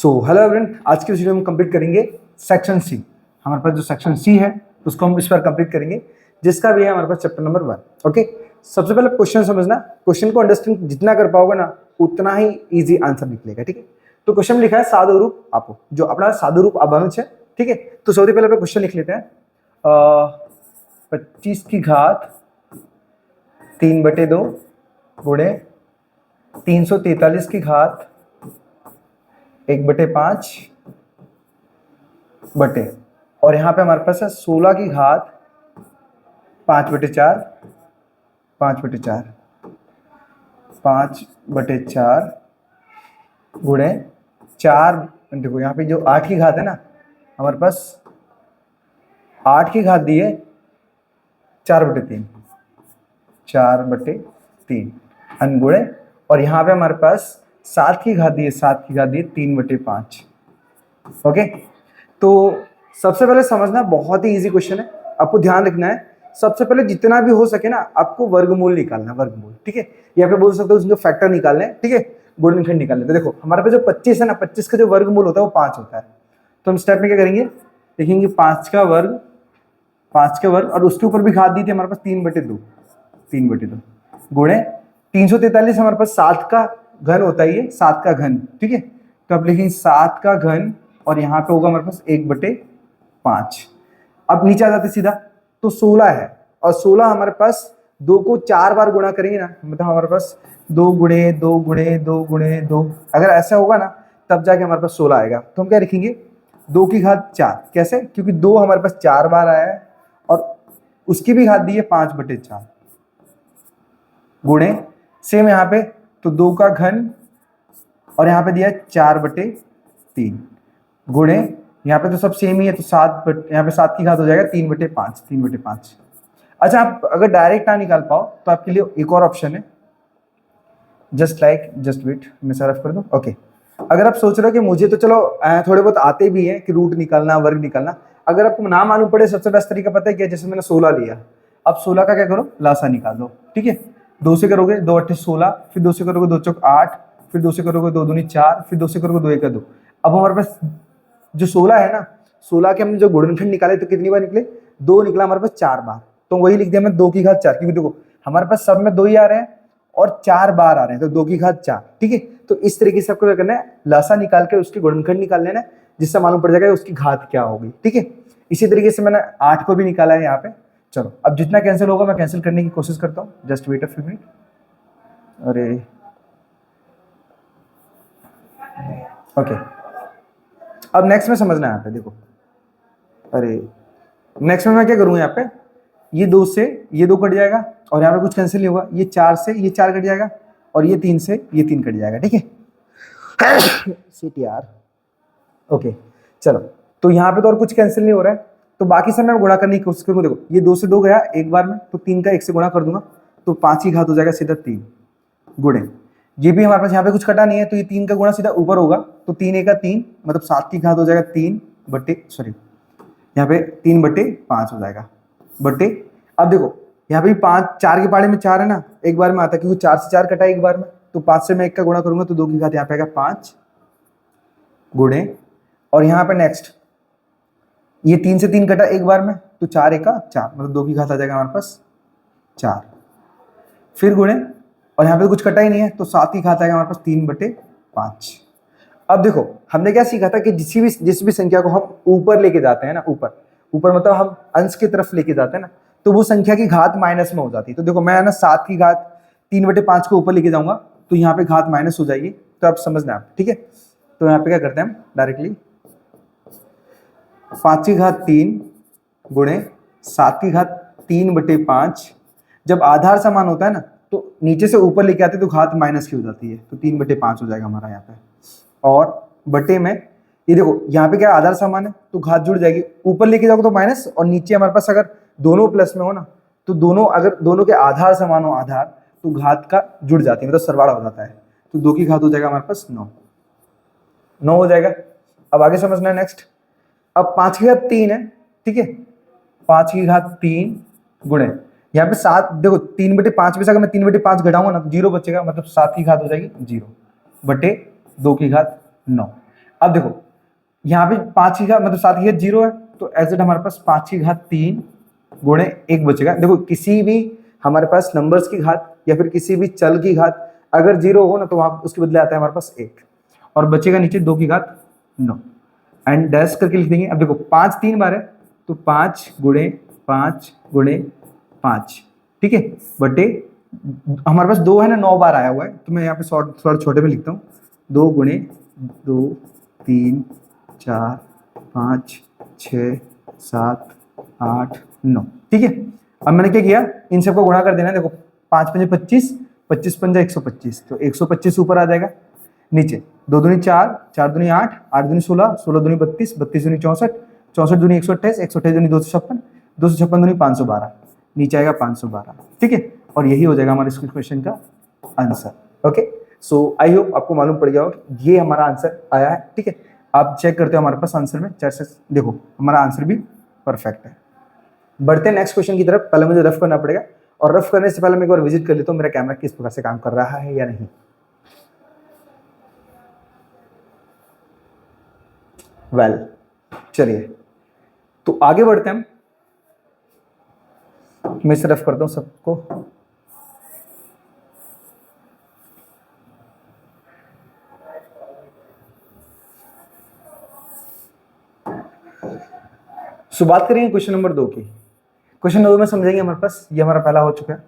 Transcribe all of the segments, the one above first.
So hello everyone, आज की video में कंप्लीट करेंगे सेक्शन सी। हमारे पास जो सेक्शन सी है उसको हम इस बार कंप्लीट करेंगे, जिसका भी है हमारे पास चैप्टर नंबर 1। ओके, सबसे पहले क्वेश्चन समझना। क्वेश्चन को अंडरस्टैंड जितना कर पाओगे ना उतना ही इजी आंसर निकलेगा। ठीक है, तो क्वेश्चन में लिखा है सादुरूप आपो, जो अपना सादुरूप अभानुज है। ठीक है, तो सबसे पहले अपना क्वेश्चन लिख लेते हैं। 25 की घात 3/2 गुणे 343 की घात 1/5 बटे, और यहाँ पे हमारे पास है 16 की घात 5/4 5/4 5/4 गुणे 4। देखो यहाँ पे जो 8 की घात है ना, हमारे पास 8 की घात दी है 4/3 4/3 अनगुणे, और यहाँ पे हमारे पास 7 की घात दी है 3/5। ओके, तो सबसे पहले समझना, बहुत ही इजी क्वेश्चन है। आपको ध्यान रखना है, सबसे पहले जितना भी हो सके ना आपको वर्गमूल निकालना, वर्गमूल। ठीक है, या फिर बोल सकते हो उसके फैक्टर निकालने। ठीक है, गुणनखंड निकालने। तो देखो हमारे पास जो 25 है ना, 25 का जो वर्गमूल होता है वो 5 होता है। तो हम स्टेप में क्या करेंगे, देखेंगे 5 का वर्ग और उसके ऊपर भी घात दी थी हमारे पास 3/2 गुणे 343 हमारे पास 7 का घन होता है, ये 7 का घन। ठीक है, तो आप लिखेंगे 7 का घन, और यहाँ पे होगा हमारे पास 1/5। अब नीचे आ जाते सीधा, तो 16 है, और 16 हमारे पास 2 को 4 बार गुणा करेंगे ना, मतलब हमारे पास 2 गुणे 2 गुणे 2 गुणे 2, अगर ऐसा होगा ना तब जाके हमारे पास 16 आएगा। तो हम क्या लिखेंगे 2 की घात 4। कैसे? क्योंकि 2 हमारे पास 4 बार आया है और उसकी भी घात दी है 5/4 गुणे, सेम यहाँ पे तो 2 का घन, और यहाँ पे दिया 4/3 गुणे, यहाँ पे तो सब सेम ही है, तो 7, यहाँ पे 7 की घात हो जाएगा 3/5। अच्छा, आप अगर डायरेक्ट ना निकाल पाओ तो आपके लिए एक और ऑप्शन है, जस्ट वेट, मैं सरफ कर दूं। ओके, अगर आप सोच रहे हो कि मुझे तो चलो थोड़े बहुत आते भी हैं कि रूट निकालना, वर्ग निकालना, अगर आपको ना मालूम पड़े सबसे बेस्ट तरीका पता है क्या? जैसे मैंने 16 लिया, अब 16 का क्या करो, लासा निकाल दो। ठीक है, 2 से करोगे 2 8 16, फिर 2 से करोगे 2 चौक 8, फिर 2 से करोगे 2 दूनी 4, फिर 2 से करोगे 2 1 2। अब हमारे पास जो 16 है ना, 16 के हमने जो गुणनखंड निकाले तो कितनी बार निकले? 2 निकला हमारे पास 4 बार। तो वही लिख दिया मैं 2 की घात 4, क्योंकि देखो हमारे पास सब में 2 ही आ रहे हैं और 4 बार आ रहे हैं, तो 2 की घात 4। ठीक है, तो इस तरीके से आपको क्या करना है, लासा निकाल के उसके गुणनखंड निकाल लेना है, जिससे मालूम पड़ जाएगा उसकी घात क्या होगी। ठीक है, इसी तरीके से मैंने 8 को भी निकाला है यहाँ पे। चलो, अब जितना कैंसिल होगा मैं कैंसिल करने की कोशिश करता हूँ, just wait a few minute. अरे ओके, अब नेक्स्ट में समझना है यहाँ पे। देखो, अरे नेक्स्ट में मैं क्या करूँगा, यहाँ पे ये 2 से ये 2 कट जाएगा, और यहाँ पे कुछ कैंसिल नहीं होगा, ये 4 से ये 4 कट जाएगा, और ये 3 से ये 3 कट जाएगा। ठीक है, शिट यार। ओके, चलो, तो यहाँ पे तो और कुछ कैंसिल नहीं हो रहा है, तो बाकी सब मैं गुणा करने की कोशिश करूँगा। देखो ये 2 से 2 गया एक बार में, तो 3 का 1 से गुणा कर दूंगा, तो 5 की घात हो जाएगा सीधा 3 गुणे, ये भी हमारे पास यहाँ पे कुछ कटा नहीं है, तो ये 3 का गुणा सीधा ऊपर होगा, तो 3 1 3, मतलब 7 की घात हो जाएगा 3/, यहाँ पे 3/5 हो जाएगा बटे। अब देखो यहाँ पे 5 4 के पाड़े में 4 है ना, एक बार में आता है, क्योंकि 4 से 4 कटा एक बार में, तो 5 से मैं 1 का गुणा करूंगा, तो 2 की घात यहाँ पे आएगा 5 गुणे, और यहाँ पे नेक्स्ट ये 3 से 3 कटा एक बार में, तो 4 1 4, मतलब 2 की घात आ जाएगा हमारे पास 4, फिर गुणे, और यहाँ पे कुछ कटा ही नहीं है, तो 7 की घात आएगा हमारे पास 3/5। अब देखो हमने क्या सीखा था कि जिस भी संख्या को हम ऊपर लेके जाते हैं ना, ऊपर मतलब हम अंश की तरफ लेके जाते हैं ना, तो वो संख्या की घात माइनस में हो जाती है। तो देखो मैं ना 7 की घात 3/5 को ऊपर लेके जाऊंगा, तो यहाँ पे घात माइनस हो जाएगी, तो आप समझना आप। ठीक है, तो यहाँ पे क्या करते हैं हम डायरेक्टली 5 की घात 3 गुणे 7 की घात 3/5, जब आधार समान होता है ना तो नीचे से ऊपर लेके आते हैं, तो घात माइनस की हो जाती है, तो 3/5 हो जाएगा हमारा यहाँ पे, और बटे में ये देखो यहाँ पे क्या आधार समान है तो घात जुड़ जाएगी, ऊपर लेके जाओगे तो माइनस, और नीचे हमारे पास अगर दोनों प्लस में हो ना, तो दोनों अगर दोनों के आधार समान हो आधार, तो घात का जुड़ जाती है, मतलब सरवाड़ा हो जाता है, तो 2 की घात हो जाएगा हमारे पास 9 हो जाएगा। अब आगे समझना है नेक्स्ट। अब 5 की घात 3 है, ठीक है, 5 की घात 3 गुणे यहाँ पे 7, देखो 3/5 में से अगर मैं 3/5 घटाऊंगा ना तो 0 बचेगा, मतलब 7 की घात हो जाएगी 0 बटे 2 की घात 9। अब देखो यहाँ पे 5 की घात मतलब 7 की घात 0 है, तो एग्जैक्ट हमारे पास 5 की घात 3 गुणे 1 बचेगा। देखो किसी भी हमारे पास नंबर्स की घात या फिर किसी भी चल की घात अगर 0 हो ना तो वहां उसके बदले आता है हमारे पास 1 और बचेगा नीचे 2 की घात 9 एंड डैश करके लिख देंगे। अब देखो 5 3 बार है तो 5 गुणे 5 गुणे 5, ठीक है, बटे हमारे पास 2 है ना, 9 बार आया हुआ है तो मैं यहाँ पे थोड़ा छोटे में लिखता हूँ। 2 गुणे 2 3 4 5 6 7 8 9, ठीक है। अब मैंने क्या किया, इन सबको गुणा कर देना है। देखो 5 पंजे 25, 25 पंजा 125, तो 125 ऊपर आ जाएगा। नीचे 2 दूनी 4, 4 दूनी 8, 8 दूनी 16, 16 दूनी 32, 32 दूनी 64, 64 दूनी 128, 128 दूनी 256, 256 दूनी 512, नीचे आएगा 512, ठीक है। और यही हो जाएगा हमारे इस क्वेश्चन का answer. Okay, so I hope आपको मालूम पड़ गया हो ये हमारा आंसर आया है, ठीक है। आप चेक करते हो हमारे पास आंसर में चर्चा, देखो हमारा आंसर भी परफेक्ट है। बढ़ते हैं नेक्स्ट क्वेश्चन की तरफ। पहले मुझे रफ करना पड़ेगा और रफ करने से पहले मैं एक बार विजिट कर लेता हूँ मेरा कैमरा किस प्रकार से काम कर रहा है या नहीं। वेल चलिए तो आगे बढ़ते हैं हम। मैं इसे रफ करता हूँ सबको। सो बात करेंगे क्वेश्चन नंबर 2 की। क्वेश्चन नंबर 2 में समझेंगे हमारे पास, ये हमारा पहला हो चुका है।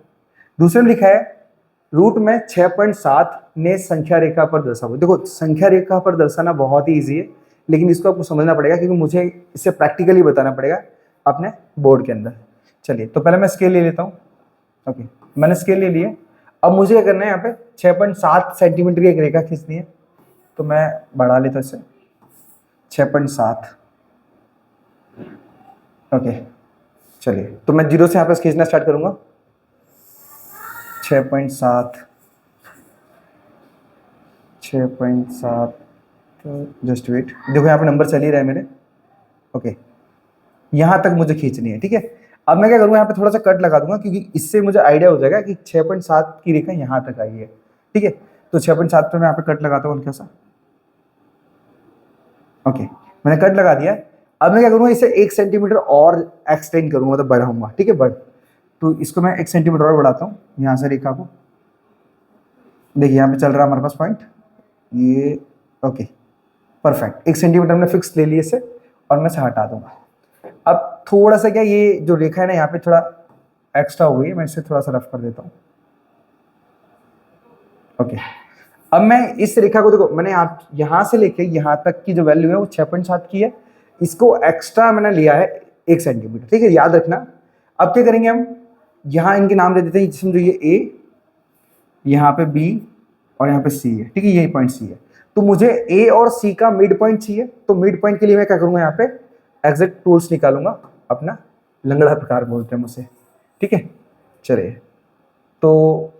दूसरे में लिखा है रूट में 6.7 ने संख्या रेखा पर दर्शाओ। देखो संख्या रेखा पर दर्शाना बहुत ही ईजी है, लेकिन इसको आपको समझना पड़ेगा क्योंकि मुझे इसे प्रैक्टिकली बताना पड़ेगा अपने बोर्ड के अंदर। चलिए तो पहले मैं स्केल ले लेता हूँ। ओके, मैंने स्केल ले लिया। अब मुझे क्या करना है, यहाँ पे 6.7 सेंटीमीटर की एक रेखा खींचनी है, तो मैं बढ़ा लेता हूँ इसे 6.7। ओके चलिए तो मैं 0 से यहाँ पे खींचना स्टार्ट करूंगा। 6.7 6.7, जस्ट वेट, देखो यहाँ पे नंबर चल ही रहा है मेरे। ओके यहाँ तक मुझे खींचनी है, ठीक है। अब मैं क्या करूँगा, यहाँ पे थोड़ा सा कट लगा दूंगा क्योंकि इससे मुझे आइडिया हो जाएगा कि 6.7 की रेखा यहाँ तक आई है, ठीक है। तो 6.7 पे मैं यहाँ पे कट लगाता हूँ हल्का सा। ओके मैंने कट लगा दिया। अब मैं क्या करूँगा, इसे 1 सेंटीमीटर और एक्सटेंड करूँगा, मतलब बढ़ाऊंगा, ठीक है। बढ़ तो इसको मैं 1 सेंटीमीटर और बढ़ाता हूँ यहाँ से रेखा को। देखिए यहाँ पे चल रहा है हमारे पास पॉइंट ये। ओके परफेक्ट, 1 सेंटीमीटर हमने फिक्स ले लिए इसे और मैं इसे हटा दूंगा। अब थोड़ा सा क्या ये जो रेखा है ना यहाँ पे थोड़ा एक्स्ट्रा हो गई है, मैं इसे थोड़ा सा रफ कर देता हूँ। ओके अब मैं इस रेखा को, देखो मैंने आप यहाँ से लेके यहाँ तक की जो वैल्यू है वो 6.7 की है, इसको एक्स्ट्रा मैंने लिया है 1 सेंटीमीटर, ठीक है, याद रखना। अब क्या करेंगे हम, यहाँ इनके नाम दे देते हैं, समझो ये A, यहाँ पे B और यहाँ पे C है, ठीक है, यही पॉइंट C है। तो मुझे A और C का मिड पॉइंट चाहिए, तो मिड पॉइंट के लिए मैं क्या करूँगा, यहाँ पे एग्जैक्ट टूल्स निकालूंगा अपना, लंगड़ा प्रकार बोलते हैं मुझे, ठीक है। चलिए तो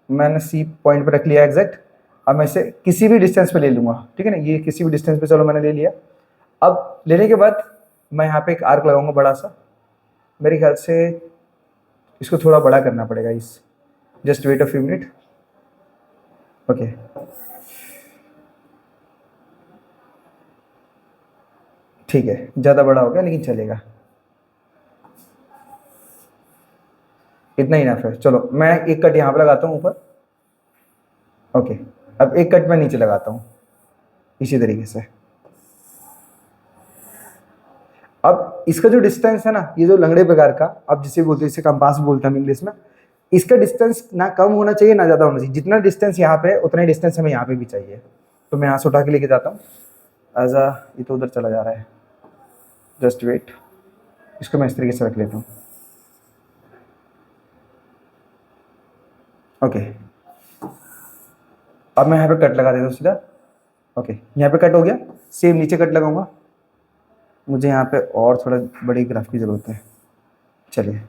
मैंने C पॉइंट पर रख लिया एग्जैक्ट। अब मैं इसे किसी भी डिस्टेंस पे ले लूंगा, ठीक है ना, ये किसी भी डिस्टेंस पे, चलो मैंने ले लिया। अब लेने के बाद मैं यहाँ पे एक आर्क लगाऊंगा बड़ा सा, मेरे ख्याल से इसको थोड़ा बड़ा करना पड़ेगा इस, just wait a few minute. Okay ठीक है, ज़्यादा बड़ा हो गया लेकिन चलेगा, इतना ही ना फिर। चलो मैं एक कट यहाँ पे लगाता हूँ ऊपर। ओके अब एक कट मैं नीचे लगाता हूँ इसी तरीके से। अब इसका जो डिस्टेंस है ना, ये जो लंगड़े प्रकार का, अब जिसे बोलते हैं, इसे कंपास बोलते हैं हम इंग्लिश में, इसका डिस्टेंस ना कम होना चाहिए ना ज़्यादा होना चाहिए। जितना डिस्टेंस यहाँ पे है उतना ही डिस्टेंस हमें यहाँ पे भी चाहिए। तो मैं यहाँ से उठा के लेके जाता हूँ ऐसा, ये तो उधर चला जा रहा है, जस्ट वेट, इसको मैं इस तरीके से रख लेता हूँ। ओके अब मैं यहाँ पे कट लगा देता हूँ सीधा। ओके यहाँ पे कट हो गया, सेम नीचे कट लगाऊंगा। मुझे यहाँ पे और थोड़ा बड़ी ग्राफ की ज़रूरत है। चलिए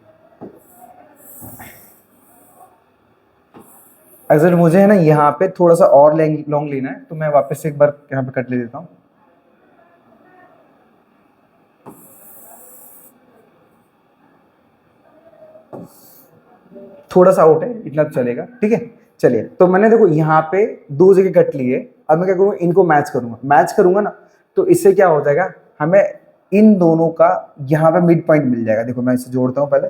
अगर मुझे है ना यहाँ पे थोड़ा सा और लॉन्ग लेना है, तो मैं वापस से एक बार यहाँ पे कट ले देता हूँ। थोड़ा सा आउट है, इतना चलेगा, ठीक है। चलिए तो मैंने देखो यहाँ पे 2 जगह कट लिए। अब मैं क्या करूँगा, इनको मैच करूँगा। मैच करूँगा ना तो इससे क्या हो जाएगा, हमें इन दोनों का यहाँ पे मिड पॉइंट मिल जाएगा। देखो मैं इसे जोड़ता हूँ पहले,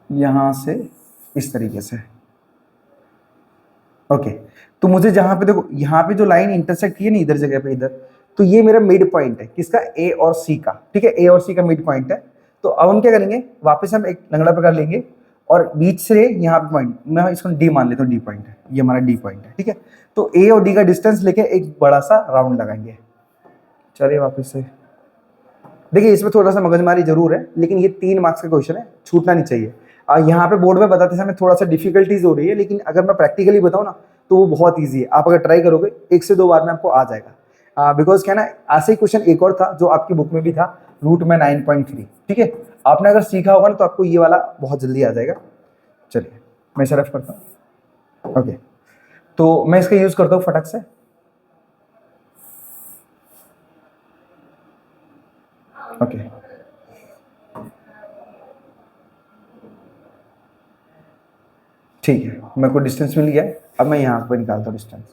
यहां से इस तरीके से। ओके, तो मुझे जहां पे देखो यहाँ पे जो लाइन इंटरसेक्ट की है ना इधर जगह पे इधर, तो ये मेरा मिड पॉइंट है किसका, ए और सी का। ठीक है, ए और सी का मिड पॉइंट है। तो अब हम क्या करेंगे, वापस हम एक लंगड़ा प्रकार लेंगे और बीच से यहाँ पे पॉइंट, मैं इसको डी मान लेता हूँ, डी पॉइंट है, ये हमारा डी पॉइंट है। ठीक है, तो ए और डी का डिस्टेंस लेके एक बड़ा सा राउंड लगाएंगे। चलिए वापस से देखिए, इसमें थोड़ा सा मगजमारी जरूर है, लेकिन ये 3 मार्क्स का क्वेश्चन है, छूटना नहीं चाहिए। यहाँ पे बोर्ड में बताते समय थोड़ा सा डिफिकल्टीज हो रही है, लेकिन अगर मैं प्रैक्टिकली बताऊँ ना तो वो बहुत ईजी है। आप अगर ट्राई करोगे 1 से 2 बार में आपको आ जाएगा। बिकॉज क्या ना, ऐसे ही क्वेश्चन एक और था जो आपकी बुक में भी था, रूट में 9.3। ठीक है, आपने अगर सीखा होगा ना तो आपको ये वाला बहुत जल्दी आ जाएगा। चलिए मैं इसे रफ करता हूँ। ओके, तो मैं इसका यूज करता हूँ फटक से। ओके, ठीक है, मेरे को डिस्टेंस मिल गया है। अब मैं यहाँ पर निकालता हूँ डिस्टेंस।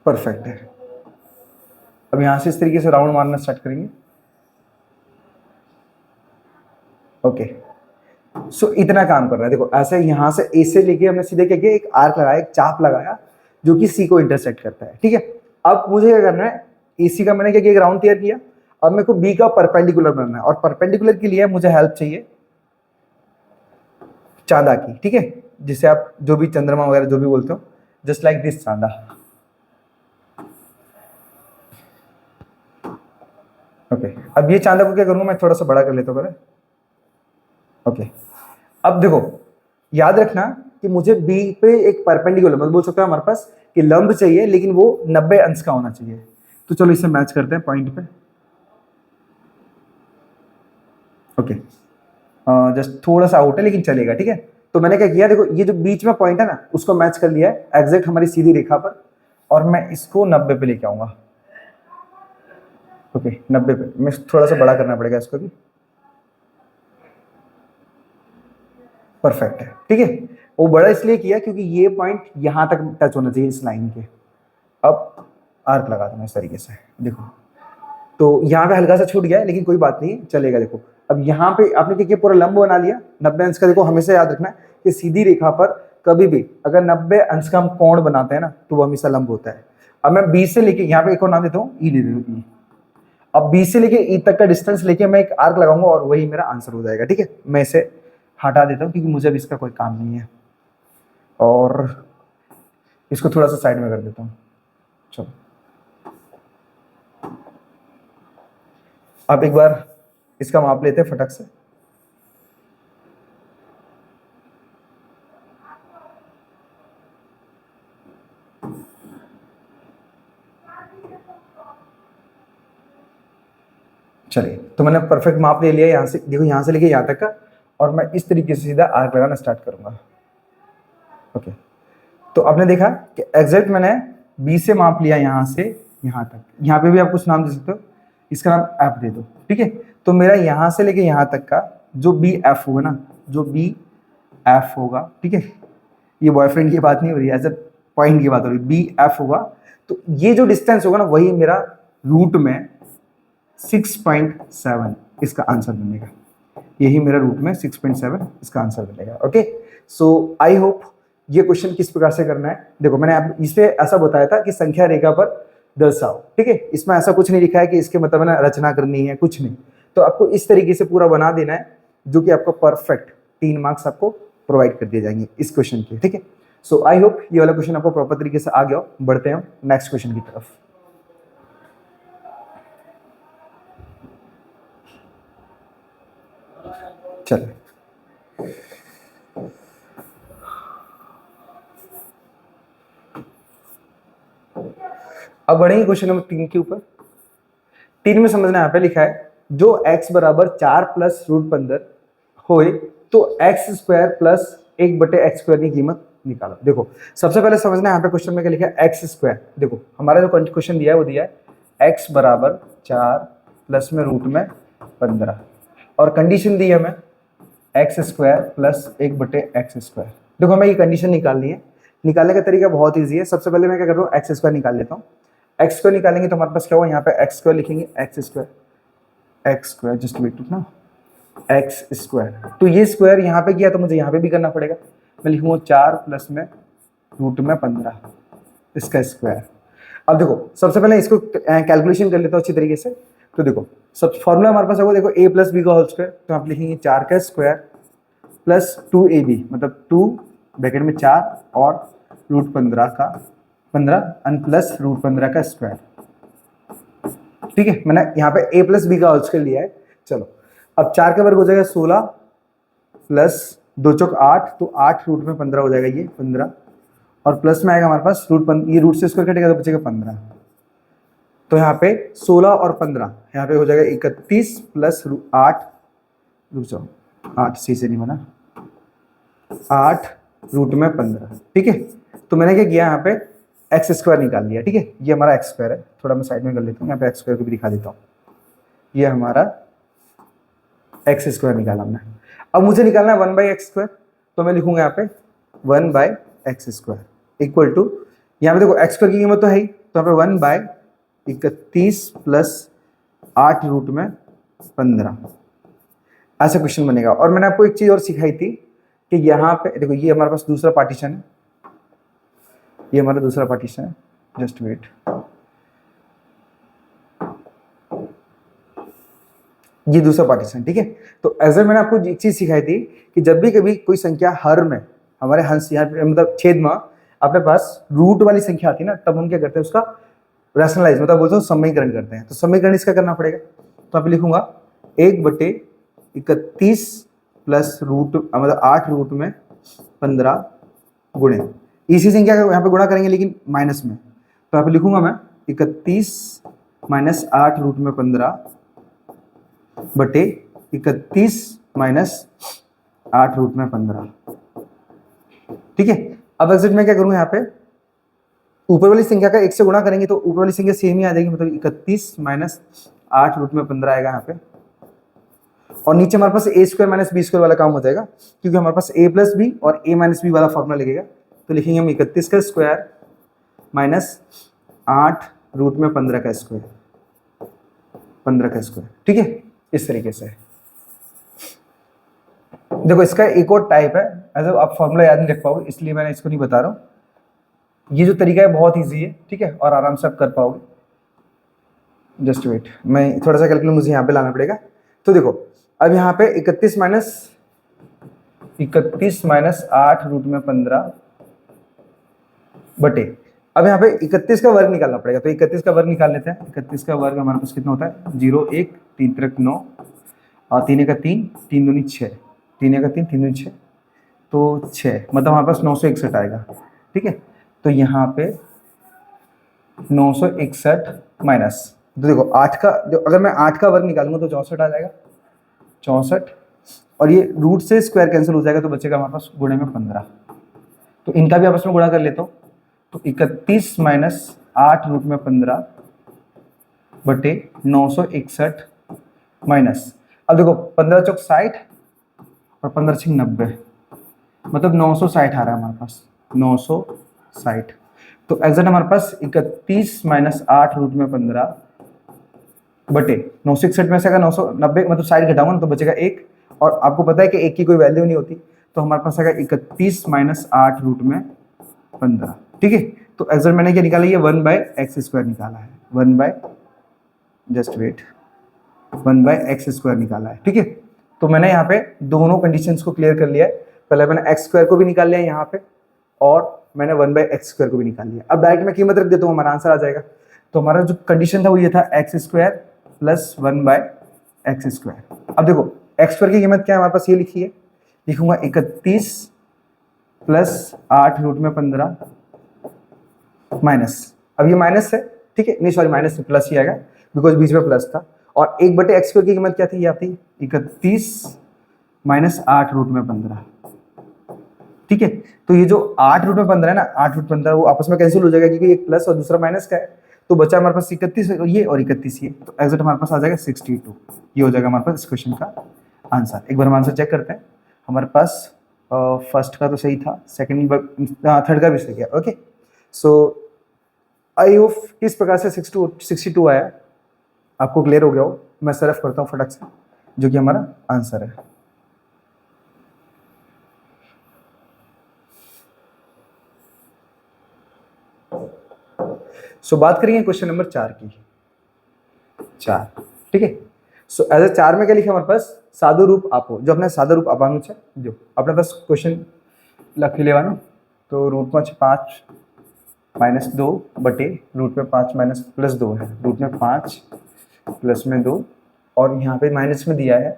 परफेक्ट है। अब यहाँ से इस तरीके से राउंड मारना स्टार्ट करेंगे। ओके, सो इतना काम कर रहा है। देखो ऐसे यहाँ से ए से लेके हमने सीधे क्या किया, एक आर्क लगाया, एक चाप लगाया जो कि सी को इंटरसेक्ट करता है। ठीक है, अब मुझे क्या करना है, ए सी का मैंने क्या किया, एक राउंड तैयार किया। अब मेरे को बी का परपेंडिकुलर बनाना है, और परपेंडिकुलर के लिए मुझे हेल्प चाहिए चांदा की। ठीक है, जिसे आप जो भी चंद्रमा वगैरह जो भी बोलते हो, just like this Chanda. Okay, अब ये चांदा को क्या करूंगा, मैं थोड़ा सा बड़ा कर लेता हूँ। ओके, अब देखो याद रखना कि मुझे बी पे एक परपेंडिकुलर, मतलब बोल सकते हो हमारे पास कि लंब चाहिए, लेकिन वो 90 अंश का होना चाहिए। तो चलो इसे मैच करते हैं पॉइंट पे। ओके, जस्ट थोड़ा सा आउट है लेकिन चलेगा। ठीक है, तो मैंने क्या किया, देखो ये जो बीच में पॉइंट है ना उसको मैच कर लिया है एग्जैक्ट हमारी सीधी रेखा पर, और मैं इसको 90 पे लेके आऊंगा। ओके, 90 पे मैं थोड़ा सा बड़ा करना पड़ेगा इसको भी। परफेक्ट है। ठीक है, वो बड़ा इसलिए किया क्योंकि ये पॉइंट यहां तक टच होना चाहिए इस लाइन के। अब आर्क लगा दूंगा इस तरीके से। देखो तो यहाँ पे हल्का सा छूट गया है, लेकिन कोई बात नहीं, चलेगा। देखो अब यहाँ पे आपने क्या किया, पूरा लंब बना लिया 90 अंश का। देखो हमेशा याद रखना है कि सीधी रेखा पर कभी भी अगर 90 अंश का हम कोण बनाते हैं ना तो वो हमेशा लंब होता है। अब मैं बी से लेके यहाँ पे एक और नाम देता हूँ, ई दे देता हूँ। अब बी से लेके ई तक का डिस्टेंस लेके मैं एक आर्क लगाऊंगा और वही मेरा आंसर हो जाएगा। ठीक है, मैं इसे हटा देता हूँ क्योंकि मुझे अब इसका कोई काम नहीं है, और इसको थोड़ा सा साइड में कर देता हूँ। चलो अब एक बार इसका माप लेते हैं फटक से। चलिए, तो मैंने परफेक्ट माप ले लिया यहाँ से। देखो यहाँ से लेके यहाँ तक का, और मैं इस तरीके से सीधा आर्क लगाना स्टार्ट करूंगा। ओके, तो आपने देखा कि एग्जैक्ट मैंने बी से माप लिया यहाँ से यहाँ तक। यहाँ पे भी आप कुछ नाम दे सकते हो, इसका नाम एफ दे दो। ठीक है, तो मेरा यहाँ से लेके यहाँ तक का जो बी एफ होगा ना, जो बी एफ होगा, ठीक है, ये बॉयफ्रेंड की बात नहीं हो रही है, एज ए पॉइंट की बात हो रही है, बी एफ होगा। तो ये जो डिस्टेंस होगा ना वही मेरा रूट में 6.7 इसका आंसर बनेगा। यही मेरा रूट में 6.7 इसका आंसर बनेगा। ओके, सो आई होप ये क्वेश्चन किस प्रकार से करना है। देखो मैंने आप इस पे ऐसा बताया था कि संख्या रेखा पर दर्शाओ। ठीक है, इसमें ऐसा कुछ नहीं लिखा है कि इसके मतलब ना रचना करनी है, कुछ नहीं। तो आपको इस तरीके से पूरा बना देना है, जो कि आपको परफेक्ट 3 मार्क्स आपको प्रोवाइड कर दिए जाएंगे इस क्वेश्चन के। ठीक है, सो आई होप ये वाला क्वेश्चन आपको प्रॉपर तरीके से आ गया हो। बढ़ते हैं नेक्स्ट क्वेश्चन की तरफ। चलिए, अब बढ़ेंगे क्वेश्चन नंबर 3 के ऊपर। 3 में समझना यहाँ पे लिखा है, जो x बराबर 4 प्लस रूट 15 होए तो x square plus 1/x square की कीमत निकालो। देखो सबसे पहले समझना यहाँ पे क्वेश्चन में क्या लिखा है, एक्स स्क्वायर। देखो हमारा जो क्वेश्चन दिया है वो दिया है x बराबर 4 प्लस में रूट में 15, और कंडीशन दी है हमें x square plus 1/x square. देखो हमें ये कंडीशन निकालनी है। निकालने का तरीका बहुत ईजी है। सबसे पहले मैं क्या कर रहा हूँ, एक्स स्क्वायर निकाल लेता हूँ। एक्स स्क्वायर निकालेंगे तो हमारे पास क्या होगा, यहाँ पे एक्स स्क्वायर लिखेंगे, एक्स स्क्वायर जस्ट वेट ना, एक्स स्क्वायर। तो ये स्क्वायर यहाँ पे किया तो मुझे यहाँ पे भी करना पड़ेगा। मैं लिखूंगा 4 प्लस में रूट में 15 इसका स्क्वायर। अब देखो सबसे पहले इसको कैलकुलेशन कर लेता हूँ अच्छी तरीके से। तो देखो सब फॉर्मूला हमारे पास होगा, देखो a प्लस बी का होल स्क्वायर, तो आप लिखेंगे 4 का स्क्वायर प्लस 2ab, मतलब 2 ब्रैकेट में 4 और रूट 15 का 15 एंड प्लस रूट 15 का स्क्वायर। ठीक है, मैंने यहाँ पे a प्लस बी का होल स्क्वायर लिया है। चलो अब 4 का वर्ग हो जाएगा 16 प्लस 2 चौक 8, तो 8 रूट में 15 हो जाएगा ये 15, और प्लस में आएगा हमारे पास ये रूट से स्क्वायर कटेगा तो बचेगा 15। तो यहाँ पे 16 और 15 यहाँ पे हो जाएगा 31 प्लस 8, रुक जाओ 8 सी से नहीं बना, 8 रूट में 15। ठीक है, तो मैंने क्या किया यहाँ पे एक्स स्क्वायर निकाल लिया। ठीक है, ये हमारा एक्स स्क्वायर है। थोड़ा मैं साइड में कर लेता हूँ, यहाँ पे एक्स स्क्वायर को भी दिखा देता हूँ। ये हमारा एक्स स्क्वायर निकाला हमने। अब मुझे निकालना है 1/x स्क्वायर, तो मैं लिखूंगा यहाँ पे 1/x स्क्वायर इक्वल टू, यहाँ पे देखो एक्स स्क्वायर की कीमत तो है ही, तो यहाँ पे 1/31 प्लस 8 रूट में 15 ऐसा क्वेश्चन बनेगा। और मैंने आपको एक चीज और सिखाई थी कि यहाँ पे देखो ये हमारे पास दूसरा पार्टीशन है, ये हमारा दूसरा पार्टीशन है, जस्ट वेट, ये दूसरा पार्टीशन। ठीक है, तो एज मैंने आपको एक चीज सिखाई थी कि जब भी कभी कोई संख्या हर में हमारे हंस यहाँ पे मतलब छेद में अपने पास रूट वाली संख्या आती है ना, तब हम क्या करते हैं उसका रैशनलाइज मतलब बोलते हैं समीकरण करते हैं। तो समीकरण इसका करना पड़ेगा, तो आप लिखूंगा 1/31 प्लस रूट मतलब 8 रूट में 15 गुणे इसी संख्या का यहाँ पे गुणा करेंगे लेकिन माइनस में, तो यहाँ पे लिखूंगा मैं 31 माइनस 8 रूट में 15 बटे 31 माइनस 8 रूट में 15। ठीक है, अब एग्जैक्ट मैं क्या करूंगा, यहाँ पे ऊपर वाली संख्या का 1 से गुणा करेंगे तो ऊपर वाली संख्या सेम ही आ जाएगी, मतलब 31 माइनस 8 रूट में 15 आएगा यहाँ पे, और नीचे हमारे पास a square minus B square वाला काम हो जाएगा, क्योंकि हमारे पास a प्लस बी और a माइनस बी वाला फॉर्मूला लगेगा। तो लिखेंगे हम 31 का स्क्वायर माइनस 8 रूट में 15 का स्क्वायर, 15 का स्क्वायर। ठीक है, इस तरीके से। देखो इसका एक और टाइप है, ऐसा आप फॉर्मूला याद नहीं रख पाओगे इसलिए मैंने इसको नहीं बता रहा हूँ। ये जो तरीका है बहुत इजी है, ठीक है, और आराम से आप कर पाओगे। जस्ट वेट, मैं थोड़ा सा कैलकुलेट मुझे यहाँ पे लाना पड़ेगा। तो देखो अब यहाँ पे 31 माइनस 8 रूट में 15 बटे, अब यहाँ पे 31 का वर्ग निकालना पड़ेगा, तो 31 का वर्ग निकाल लेते हैं। 31 का वर्ग हमारे पास कितना होता है, 0 1 3 3 9 और 3 का 3 3 दूनी 6, 3 का 3 3 दूनी 6, तो 6 मतलब हमारे पास 961 आएगा। ठीक है, तो यहाँ पे 961 माइनस, तो देखो 8 का जो अगर मैं 8 का वर्ग निकालूंगा तो 64 आ जाएगा, 64, और ये रूट से स्क्वायर कैंसिल हो जाएगा तो बचेगा हमारे पास गुणे में 15। तो इनका भी आपस में गुणा कर लेता हूँ, तो 31 माइनस 8 रूट में 15 बटे 961 माइनस, अब देखो 15 चौक 60 और 15 छः 90, मतलब 960 आ रहा है हमारे पास, 960। तो एग्जैक्ट हमारे पास 31 माइनस 8 रूट में 15 बटे 961 में से अगर 990 मतलब 60 घटाऊंगा ना तो बचेगा 1, और आपको पता है कि 1 की कोई वैल्यू नहीं होती, तो हमारे पास आएगा 31 माइनस 8 रूट में 15। ठीक है, तो एग्जैक्ट मैंने क्या निकाला, ये 1/x स्क्वायर निकाला है, 1/x स्क्वायर निकाला है। ठीक है, तो मैंने यहाँ पे दोनों कंडीशंस को क्लियर कर लिया है। पहले मैंने x स्क्वायर को भी निकाल लिया यहाँ पे, और मैंने 1/x स्क्वायर को भी निकाल लिया। अब डायरेक्ट मैं कीमत रख देता हूँ, हमारा आंसर आ जाएगा। तो हमारा जो कंडीशन था वो ये था x square plus 1/x square. अब देखो x स्क्वायर की कीमत क्या है हमारे पास, ये लिखी है, लिखूंगा 31 प्लस 8 रूट में 15 माइनस, अब ये माइनस है, ठीक है, नहीं सॉरी माइनस प्लस ही आएगा बिकॉज बीच में प्लस था, और 1/x स्क्वायर की कीमत क्या थी, ये आती 31 माइनस 8 रूट में 15। ठीक है, तो ये जो 8 रूट में 15 है ना, 8 रूट 15 वो आपस में कैंसिल हो जाएगा क्योंकि एक प्लस और दूसरा माइनस का है, तो बचा हमारे पास 31 ये और 31 ये, तो एग्जैक्ट हमारे पास आ जाएगा 62। ये हो जाएगा हमारे पास इस क्वेश्चन का आंसर। एक बार हम आंसर चेक करते हैं। हमारे पास फर्स्ट का तो सही था, सेकंड थर्ड का भी सही है। ओके, सो आई होप किस प्रकार से 62 आया आपको क्लियर हो गया हो। मैं सरफ करता हूँ फटक से, जो कि हमारा आंसर है। सो बात करेंगे क्वेश्चन नंबर 4 की। 4, ठीक है। सो एज ए 4 में क्या लिखा हमारे पास, सादो रूप आपो, जो अपने सादो रूप आपानु है, जो अपने पास क्वेश्चन लखी लेवानो। तो रूट में 5 माइनस 2 बटे रूट में 5 माइनस प्लस 2 है, रूट में 5 प्लस में 2, और यहाँ पे माइनस में दिया है,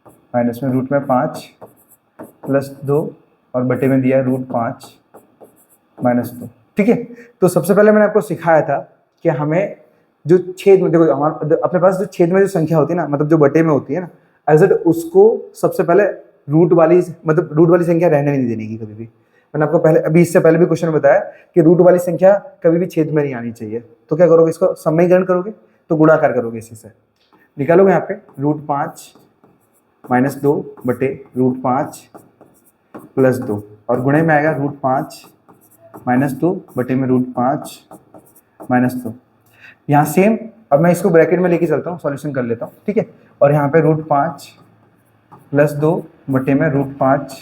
माइनस में रूट में 5 प्लस 2 और बटे में दिया है रूट 5 माइनस 2, ठीक है। तो सबसे पहले मैंने आपको सिखाया था कि हमें जो छेद में, देखो हमारे अपने पास जो छेद में जो संख्या होती है ना, मतलब जो बटे में होती है ना, एज इट उसको सबसे पहले रूट वाली, मतलब रूट वाली संख्या रहने नहीं देने की कभी भी। मैंने आपको पहले अभी इससे पहले भी क्वेश्चन बताया कि रूट वाली संख्या कभी भी छेद में नहीं आनी चाहिए। तो क्या करोगे, इसको समीकरण करोगे तो गुणाकार करोगे, इसी से निकालोगे यहाँ पे रूट 5 माइनस 2 बटे रूट 5 प्लस 2, और गुणे में आएगा रूट 5 माइनस 2 बटे में रूट 5 माइनस 2। यहाँ सेम, अब मैं इसको ब्रैकेट में लेके चलता हूँ, सॉल्यूशन कर लेता हूँ, ठीक है। और यहाँ पे रूट 5 प्लस 2 बटे में रूट 5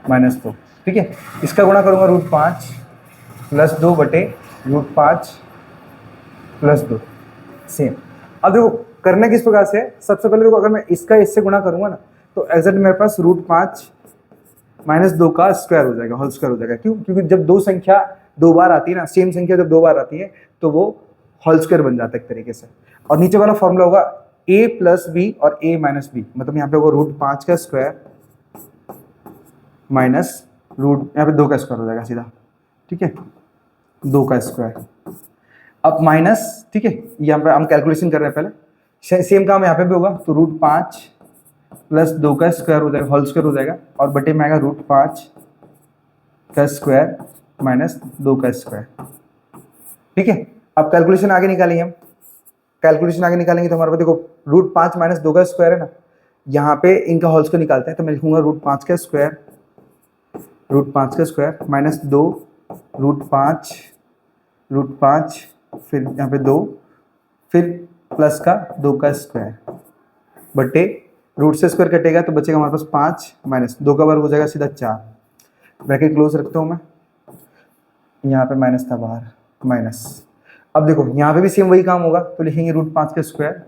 माइनस 2, ठीक है। इसका गुणा करूँगा रूट 5 प्लस 2 बटे रूट 5 प्लस 2, सेम। अब देखो करना किस प्रकार से है, सबसे पहले देखो अगर मैं इसका इससे गुणा करूँगा ना, तो एज इट मेरे पास रूट 5 माइनस 2 का स्क्वायर हो जाएगा, होल स्क्वायर हो जाएगा। क्यों? क्योंकि जब दो संख्या दो बार आती है ना, सेम संख्या जब दो बार आती है तो वो होल स्क्वायर बन जाता है एक तरीके से। और नीचे वाला फॉर्मूला होगा a प्लस बी और a माइनस बी, मतलब यहाँ पे होगा रूट 5 का स्क्वायर माइनस रूट, यहाँ पे 2 का स्क्वायर हो जाएगा सीधा, ठीक है, 2 का स्क्वायर। अब माइनस, ठीक है, यहाँ पे हम कैलकुलेशन कर रहे हैं पहले, सेम काम यहाँ पे भी होगा। तो रूट 5 प्लस 2 का स्क्वायर हो जाएगा, होल स्क्वायर हो जाएगा, और बटे में आएगा रूट 5 का स्क्वायर माइनस 2 का स्क्वायर, ठीक है। अब कैलकुलेशन आगे निकालेंगे हम, कैलकुलेशन आगे निकालेंगे तो हमारे पास देखो रूट 5 माइनस 2 का स्क्वायर है ना, यहाँ पे इनका होल स्क्वायर निकालते हैं। तो मैं लिखूंगा रूट 5 का स्क्वायर, रूट 5 का स्क्वायर माइनस 2 रूट 5 फिर यहाँ पे 2 फिर प्लस का 2 का स्क्वायर बटे रूट से स्क्वायर कटेगा तो बचेगा हमारे पास 5 माइनस 2 का वर्ग हो जाएगा सीधा 4, ब्रैकेट क्लोज रखता हूँ मैं, यहाँ पे माइनस था बाहर, माइनस। अब देखो यहाँ पे भी सेम वही काम होगा, तो लिखेंगे रूट 5 का स्क्वायर,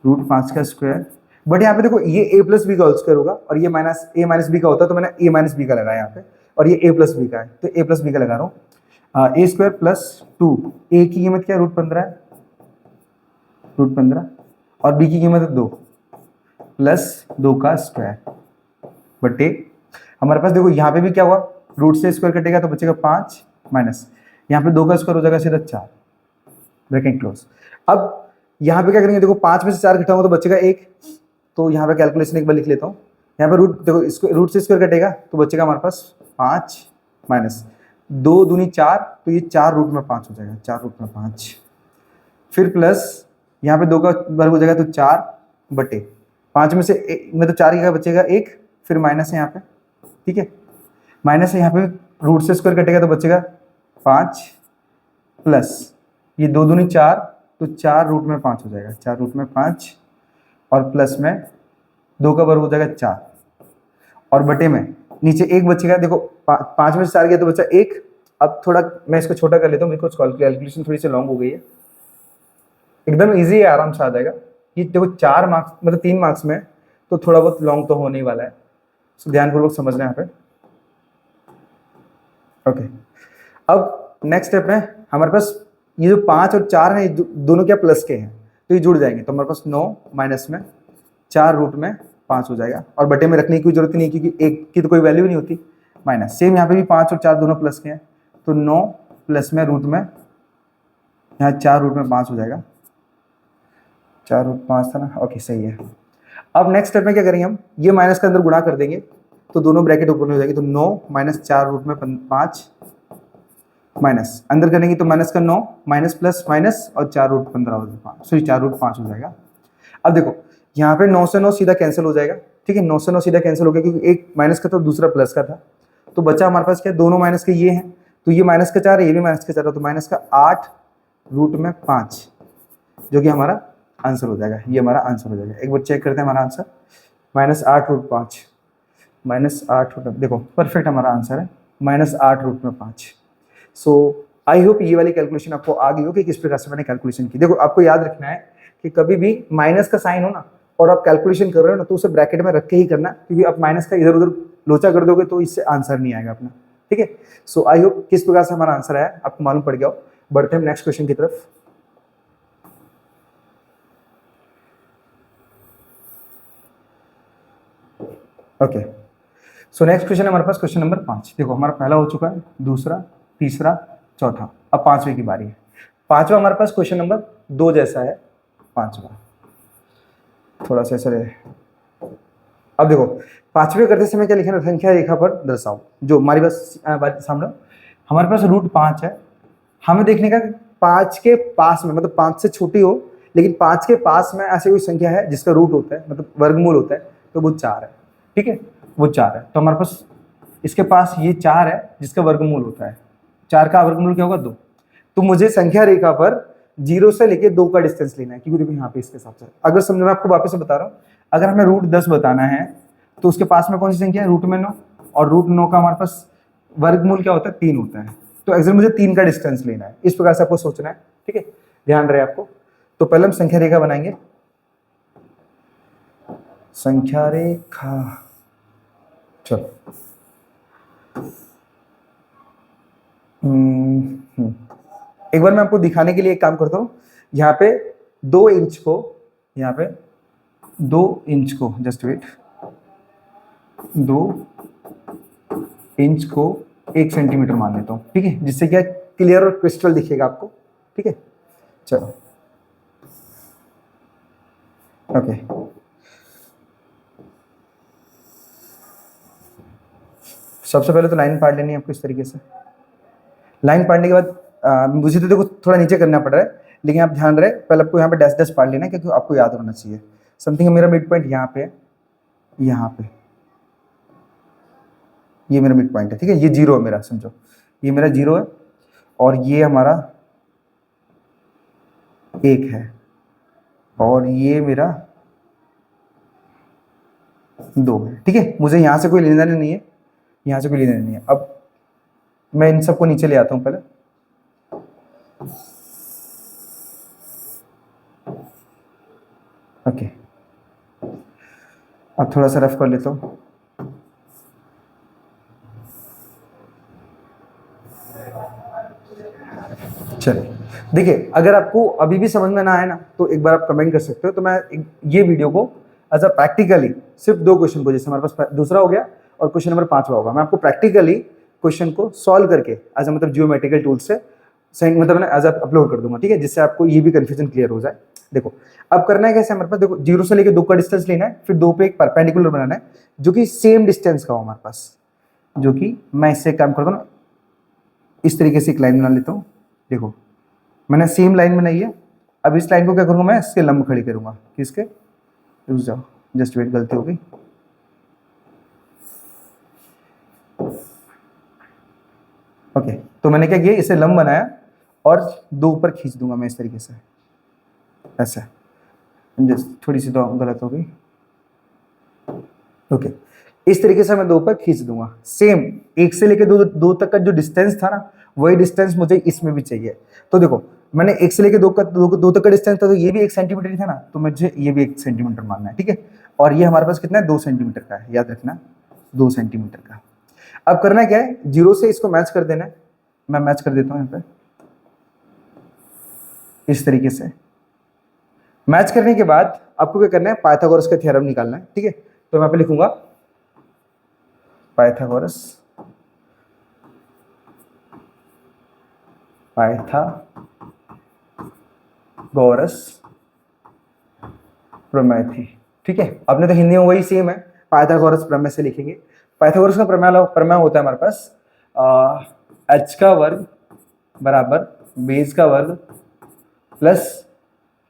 रूट 5 का स्क्वायर, बट यहाँ पे देखो ये a प्लस बी का होल स्क्वायर होगा, और ये माइनस a माइनस बी का होता है, तो मैंने a माइनस बी का लगाया यहाँ पे, और ये a प्लस बी का है तो a प्लस बी का लगा रहा हूँ। a स्क्वायर प्लस 2, a की कीमत क्या है, रूट 15 है, रूट 15, और b की कीमत है 2 प्लस 2 का स्क्वायर बटे, हमारे पास देखो यहाँ पे भी क्या हुआ, रूट से स्क्वायर कटेगा तो बचेगा 5 माइनस, यहाँ पे 2 का स्क्वायर हो जाएगा सीधा 4, ब्रैकेट क्लोज। अब यहाँ पे क्या करेंगे, देखो 5 में से 4 घटाऊंगा तो बचेगा 1, तो यहाँ पे कैलकुलेशन एक बार लिख लेता हूँ। यहाँ पे रूट, देखो इसको रूट से स्क्वायर कटेगा तो बचेगा हमारे पास 5 माइनस 2 दूनी 4, तो ये 4 रूट में 5 हो जाएगा, 4 रूट में 5, फिर प्लस यहाँ पे 2 का वर्ग हो जाएगा तो 4 बटे 5 में से मतलब 4 का बचेगा 1, फिर माइनस है यहाँ पे, ठीक है, माइनस है यहाँ पे, रूट से स्क्वायर कटेगा तो बचेगा 5 प्लस ये 2 दूनी 4, तो 4 रूट में 5 हो जाएगा, 4 रूट में 5, और प्लस में 2 का वर्ग हो जाएगा 4, और बटे में नीचे 1 बचेगा, देखो 5 में से 4 गया तो बचा 1। अब थोड़ा मैं इसको छोटा कर लेता हूँ, मेरे को कैलकुलेशन थोड़ी सी लॉन्ग हो गई है, एकदम ईजी है, आराम से आ जाएगा। ये देखो 4 मार्क्स मतलब 3 मार्क्स में, तो थोड़ा बहुत लॉन्ग तो होने ही वाला है, तो ध्यानपूर्वक समझना यहाँ पे। ओके, अब नेक्स्ट स्टेप है हमारे पास, ये जो 5 और 4 है दोनों क्या प्लस के हैं, तो ये जुड़ जाएंगे, तो हमारे पास 9 माइनस में 4 रूट में 5 हो जाएगा, और बटे में रखने की कोई जरूरत नहीं क्योंकि एक की तो कोई वैल्यू नहीं होती, माइनस। सेम यहाँ पे भी 5 और 4 दोनों प्लस के हैं, तो 9 प्लस में रूट में यहाँ 4 रूट में 5 हो जाएगा, 4 रूट 5 था ना, ओके सही है। अब नेक्स्ट स्टेप में क्या करेंगे हम, ये माइनस के अंदर गुणा कर देंगे तो दोनों ब्रैकेट ऊपर में हो जाएगी, तो 9 माइनस 4 रूट में 5 माइनस, अंदर करेंगे तो माइनस का 9 माइनस प्लस माइनस और 4 रूट 15 हो जाएगा, सॉरी 4 रूट 5 हो जाएगा। अब देखो यहाँ पे 9 से 9 सीधा कैंसिल हो जाएगा, ठीक है, 9 से 9 सीधा कैंसिल हो गया क्योंकि एक माइनस का था दूसरा प्लस का था, तो बचा हमारे पास क्या, दोनों माइनस के ये हैं, तो ये माइनस का 4 है, ये भी माइनस का 4 है, तो माइनस का 8 रूट में 5, जो कि हमारा आंसर हो जाएगा, ये हमारा आंसर हो जाएगा। एक बार चेक करते हैं हमारा आंसर, -8 रूट 5, -8 रूट, देखो परफेक्ट हमारा आंसर है, -8 रूट में 5। सो आई होप ये वाली कैलकुलेशन आपको आ गई हो कि किस प्रकार से मैंने कैलकुलेशन की। देखो आपको याद रखना है कि कभी भी माइनस का साइन हो ना और आप कैलकुलेशन कर रहे हो ना, तो उसे ब्रैकेट में रख के ही करना, क्योंकि आप माइनस का इधर उधर लोचा कर दोगे तो इससे आंसर नहीं आएगा अपना, ठीक है। सो आई होप किस प्रकार से हमारा आंसर आया आपको मालूम पड़ गया हो। बढ़ते हैं नेक्स्ट क्वेश्चन की तरफ। ओके, सो नेक्स्ट क्वेश्चन है हमारे पास क्वेश्चन नंबर 5। देखो हमारा पहला हो चुका है, दूसरा, तीसरा, चौथा, अब पांचवे की बारी है। पांचवा हमारे पास क्वेश्चन नंबर 2 जैसा है, पांचवा थोड़ा सा ऐसा रहे। अब देखो पांचवे करते समय क्या लिखना, संख्या रेखा पर दर्शाओ, जो हमारी बात सामने हमारे पास रूट 5 है, हमें देखने का 5 के पास में, मतलब 5 से छोटी हो लेकिन 5 के पास में ऐसी कोई संख्या है जिसका रूट होता है, मतलब वर्गमूल होता है, तो वो 4 है, ठीक है, वो 4 है। तो हमारे पास इसके पास ये 4 है जिसका वर्गमूल होता है, 4 का वर्गमूल क्या होगा, 2। तो मुझे संख्या रेखा पर 0 से लेके 2 का डिस्टेंस लेना है, क्योंकि देखो यहाँ पे इसके हिसाब से, अगर समझो मैं आपको वापस से बता रहा हूँ, अगर हमें रूट 10 बताना है तो उसके पास में कौन सी संख्या है, रूट में 9, और रूट 9 का हमारे पास वर्गमूल क्या होता है, 3 होता है, तो एक्चुअली मुझे 3 का डिस्टेंस लेना है, इस प्रकार से आपको सोचना है, ठीक है, ध्यान रहे आपको। तो पहले हम संख्या रेखा बनाएंगे, संख्या रेखा, चलो एक बार मैं आपको दिखाने के लिए एक काम करता हूँ, यहाँ पे 2 इंच को, यहाँ पे 2 इंच को, जस्ट वेट, 2 इंच को 1 सेंटीमीटर मान लेता हूँ, ठीक है, जिससे क्या क्लियर और क्रिस्टल दिखेगा आपको, ठीक है। चलो ओके, सबसे पहले तो लाइन पार्ट लेनी है आपको इस तरीके से। लाइन पाड़ने के बाद मुझे तो देखो थोड़ा नीचे करना पड़ रहा है, लेकिन आप ध्यान रहे पहले आपको यहाँ पे डैश डैश पाड़ लेना है, क्योंकि आपको याद होना चाहिए समथिंग। मेरा मिड पॉइंट यहाँ पे, यहाँ पे ये मेरा मिड पॉइंट है, ठीक है, ये 0 है मेरा, समझो ये मेरा 0 है और ये हमारा 1 है और ये मेरा 2 है, ठीक है। मुझे यहाँ से कोई लेना नहीं है, यहाँ से कोई लेना नहीं है। अब मैं इन सबको नीचे ले आता हूँ पहले, ओके, अब थोड़ा सा रफ कर लेता हूँ। चलिए देखिए, अगर आपको अभी भी समझ में ना आए ना तो एक बार आप कमेंट कर सकते हो, तो मैं ये वीडियो को एज अ प्रैक्टिकली सिर्फ 2 क्वेश्चन को, जैसे हमारे पास दूसरा हो गया और क्वेश्चन नंबर 5वां होगा, मैं आपको प्रैक्टिकली क्वेश्चन को सॉल्व करके एज अ मतलब जियोमेट्रिकल टूल से मतलब मैं एज अ अपलोड कर दूंगा, ठीक है, जिससे आपको ये भी कंफ्यूजन क्लियर हो जाए। देखो अब करना है कैसे, हमारे पास देखो 0 से लेकर 2 का डिस्टेंस लेना है, फिर 2 पे एक परपेंडिकुलर बनाना है जो कि सेम डिस्टेंस का हो हमारे पास, जो कि मैं इससे काम करता हूँ, इस तरीके से एक लाइन बना लेता हूँ। देखो मैंने सेम लाइन बनाई है, अब इस लाइन को क्या करूंगा, मैं इसके लंब खड़ी करूंगा, किसके, रुक जाओ, जस्ट वेट, गलती हो गई, ओके। तो मैंने क्या किया, इसे लंब बनाया और 2 ऊपर खींच दूंगा मैं इस तरीके से, ऐसा, जस्ट थोड़ी सी तो गलत हो गई, ओके। इस तरीके से मैं 2 ऊपर खींच दूंगा, सेम 1 से लेकर 2 तक का जो डिस्टेंस था ना, वही डिस्टेंस मुझे इसमें भी चाहिए। तो देखो मैंने 1 से लेकर 2 तक का डिस्टेंस था, तो ये भी 1 सेंटीमीटर ही था ना, तो मुझे ये भी 1 सेंटीमीटर मानना है, ठीक है। और ये हमारे पास कितना है, 2 सेंटीमीटर का है, याद रखना 2 सेंटीमीटर का। अब करना क्या है, 0 से इसको मैच कर देना है, मैं मैच कर देता हूँ यहाँ पे इस तरीके से। मैच करने के बाद आपको क्या करना है, पाइथागोरस का थ्योरम निकालना है, ठीक है। तो मैं यहाँ पे लिखूंगा पाइथागोरस प्रमेय थी, ठीक है। आपने तो हिंदी में वही सेम है, पाइथागोरस प्रमेय से लिखेंगे। पाइथागोरस का प्रमेय होता है हमारे पास h का वर्ग बराबर बेस का वर्ग प्लस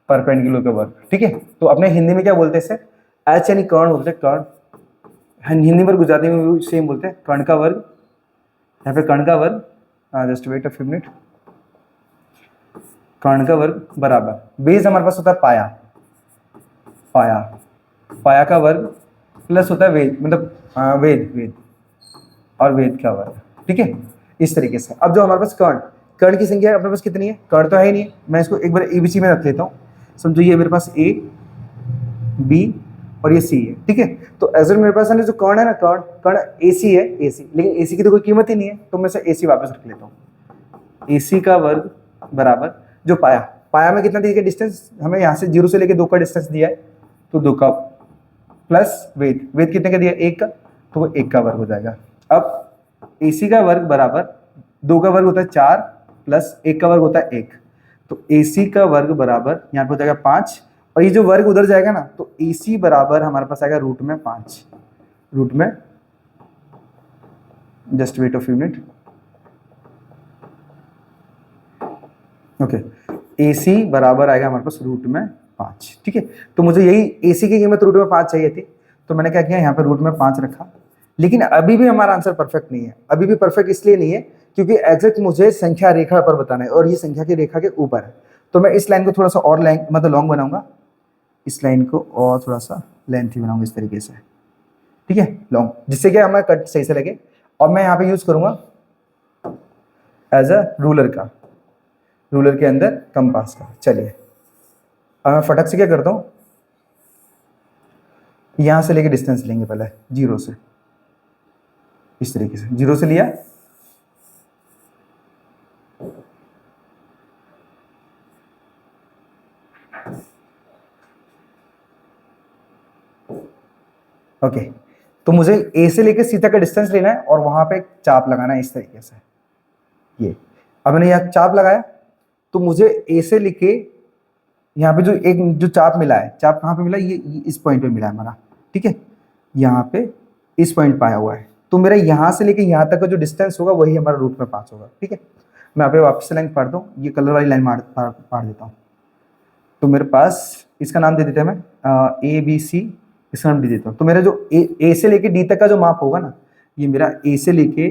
परपेंडिकुलर का वर्ग, ठीक है। तो अपने हिंदी में क्या बोलते हैं इसे, एच यानी कर्ण बोलते हैं, कर्ण। हिंदी में गुजराती में भी सेम बोलते हैं, कर्ण का वर्ग। यहाँ पे कर्ण का वर्ग, just wait a few minute, कर्ण का वर्ग बराबर बेस हमारे पास होता है पाया, पाया, पाया का वर्ग प्लस होता है वेद, मतलब वेद, वेद और वेद का वर्ग, ठीक है। इस तरीके से अब जो हमारे पास कर्ण, कर्ण की संख्या अपने पास कितनी है, कर्ण तो है ही नहीं, मैं इसको एक बार एबीसी में रख लेता हूँ। समझो ये मेरे पास ए, बी और ये सी है, ठीक है। तो एजर मेरे पास है ना जो कर्ण है ना, कर्ण, कर्ण एसी है, एसी, लेकिन एसी की तो कोई कीमत ही नहीं है, तो मैं इसे एसी वापस रख लेता हूँ। एसी का वर्ग बराबर जो पाया, पाया में कितना दिया डिस्टेंस हमें, यहाँ से 0 से लेके 2 का डिस्टेंस दिया है, तो 2 का प्लस वेद, वेद कितने का दिया, 1 का, तो वो 1 का वर्ग हो जाएगा। अब एसी का वर्ग बराबर 2 का वर्ग होता है 4 प्लस 1 का वर्ग होता है 1, तो एसी का वर्ग बराबर यहाँ पे हो जाएगा 5, और ये जो वर्ग उधर जाएगा ना, तो एसी बराबर हमारे पास आएगा रूट में 5, रूट में, just wait a few minute, okay, AC बराबर आएगा हमारे पास रूट में 5, ठीक है। तो मुझे यही एसी की कीमत रूट में 5 चाहिए थी, तो मैंने क्या किया, यहाँ पे रूट में 5 रखा। लेकिन अभी भी हमारा आंसर परफेक्ट नहीं है, अभी भी परफेक्ट इसलिए नहीं है क्योंकि एग्जैक्ट मुझे संख्या रेखा पर बताना है, और ये संख्या की रेखा के ऊपर है। तो मैं इस लाइन को थोड़ा सा और लैंग मतलब लॉन्ग बनाऊंगा, इस लाइन को और थोड़ा सा लेंथी बनाऊंगा इस तरीके से, ठीक है, लॉन्ग, जिससे कि हमें कट सही से लगे। और मैं यहाँ पे यूज करूंगा एज अ रूलर का, रूलर के अंदर कंपास का। चलिए अब मैं फटक से क्या करता हूँ, यहां से लेके डिस्टेंस लेंगे पहले 0 से, इस तरीके से 0 से लिया, ओके। तो मुझे ए से लेके सी तक का डिस्टेंस लेना है और वहां पे एक चाप लगाना है इस तरीके से, ये अब मैंने यहाँ चाप लगाया, तो मुझे ए से लेके यहाँ पे जो एक जो चाप मिला है, चाप कहाँ पे मिला, ये इस पॉइंट पे मिला है हमारा, ठीक है, यहाँ पे इस पॉइंट पे आया हुआ है। तो मेरा यहाँ से लेके यहाँ तक का जो डिस्टेंस होगा वही हमारा रूट में 5 होगा, ठीक है। मैं यहाँ पे वापस से लाइन फाड़ दूँ, ये कलर वाली लाइन फाड़ देता हूँ। तो मेरे पास इसका नाम दे देते हैं, मैं ए बी सी इसका नाम दे देता हूँ। तो मेरा जो ए से लेके डी तक का जो माप होगा ना, ये मेरा ए से लेके